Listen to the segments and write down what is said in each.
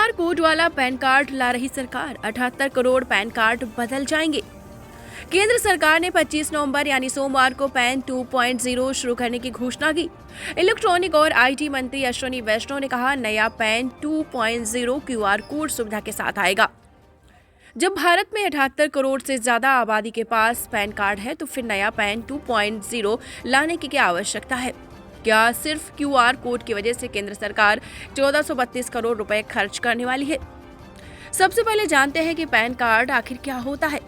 QR code वाला pan card ला रही सरकार, 78 करोड़ पैन कार्ड बदल जाएंगे। केंद्र सरकार ने 25 नवंबर यानी सोमवार को पैन 2.0 शुरू करने की घोषणा की। इलेक्ट्रॉनिक और IT मंत्री अश्विनी वैष्णव ने कहा, नया पैन 2.0 QR कोड सुविधा के साथ आएगा। जब भारत में 78 करोड़ से ज्यादा आबादी के पास पैन कार्ड है तो फिर नया पैन 2.0 लाने की क्या आवश्यकता है? क्या सिर्फ QR कोड की वजह से केंद्र सरकार 1432 करोड़ रुपए खर्च करने वाली है? सबसे पहले जानते हैं कि पैन कार्ड आखिर क्या होता है।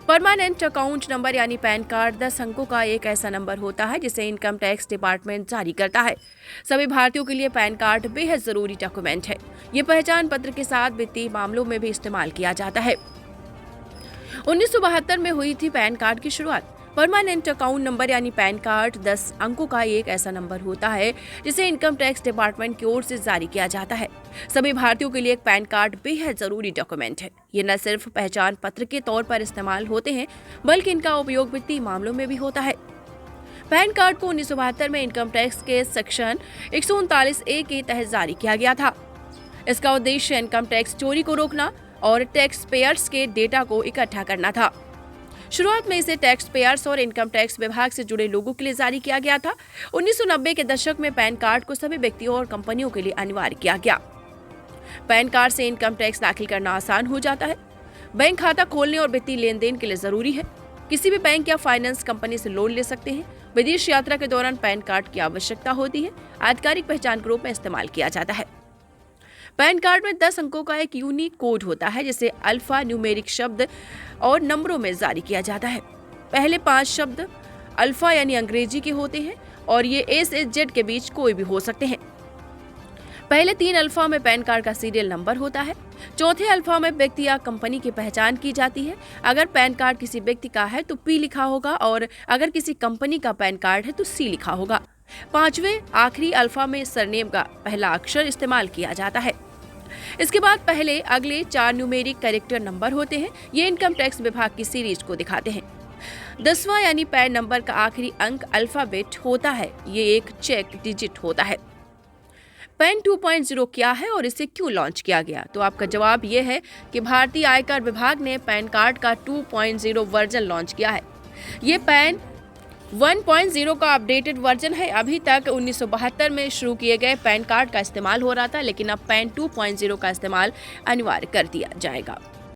परमानेंट अकाउंट नंबर यानी पैन कार्ड 10 अंकों का एक ऐसा नंबर होता है जिसे इनकम टैक्स डिपार्टमेंट जारी करता है। सभी भारतीयों के लिए पैन कार्ड बेहद जरूरी डॉक्यूमेंट है। ये पहचान पत्र के साथ वित्तीय मामलों में भी इस्तेमाल किया जाता है। 1972 में हुई थी पैन कार्ड की शुरुआत। परमानेंट अकाउंट नंबर यानी पैन कार्ड 10 अंकों का एक ऐसा नंबर होता है जिसे इनकम टैक्स डिपार्टमेंट की ओर से जारी किया जाता है। सभी भारतीयों के लिए एक पैन कार्ड बेहद जरूरी डॉक्यूमेंट है। ये न सिर्फ पहचान पत्र के तौर पर इस्तेमाल होते हैं बल्कि इनका उपयोग वित्तीय मामलों में भी होता है। पैन कार्ड को 1972 में इनकम टैक्स के सेक्शन 139A के तहत जारी किया गया था। इसका उद्देश्य इनकम टैक्स चोरी को रोकना और टैक्स पेयर्स के डेटा को इकट्ठा करना था। शुरुआत में इसे टैक्स पेयर्स और इनकम टैक्स विभाग से जुड़े लोगों के लिए जारी किया गया था। 1990 के दशक में पैन कार्ड को सभी व्यक्तियों और कंपनियों के लिए अनिवार्य किया गया। पैन कार्ड से इनकम टैक्स दाखिल करना आसान हो जाता है। बैंक खाता खोलने और वित्तीय लेन देन के लिए जरूरी है। किसी भी बैंक या फाइनेंस कंपनी से लोन ले सकते हैं। विदेश यात्रा के दौरान पैन कार्ड की आवश्यकता होती है। आधिकारिक पहचान के रूप में इस्तेमाल किया जाता है। पैन कार्ड में 10 अंकों का एक यूनिक कोड होता है जिसे अल्फा न्यूमेरिक शब्द और नंबरों में जारी किया जाता है। पहले 5 शब्द अल्फा यानी अंग्रेजी के होते हैं और ये A से Z के बीच कोई भी हो सकते हैं। पहले 3 अल्फा में पैन कार्ड का सीरियल नंबर होता है। चौथे अल्फा में व्यक्ति या कंपनी की पहचान की जाती है। अगर पैन कार्ड किसी व्यक्ति का है तो P लिखा होगा और अगर किसी कंपनी का पैन कार्ड है तो C लिखा होगा। 5वें आखिरी अल्फा में सरनेम का पहला अक्षर इस्तेमाल किया जाता है। इसके बाद पहले अगले 4 न्यूमेरिक कैरेक्टर नंबर होते हैं। ये इनकम टैक्स विभाग की सीरीज को दिखाते हैं। 10वां यानी पैन नंबर का आखिरी अंक अल्फाबेट होता है। ये एक चेक डिजिट होता है। पैन 2.0 क्या है और इसे क्यों लॉन्च किया गया? तो आपका जवाब ये है कि भारतीय आयकर विभाग ने पैन कार्ड का 2.0 वर्जन लॉन्च किया है। ये पैन 1.0 का अपडेटेड वर्जन है। अभी तक 1972 में शुरू किए गए पैन कार्ड का इस्तेमाल हो रहा था, लेकिन अब पैन 2.0 का इस्तेमाल अनिवार्य कर दिया जाएगा।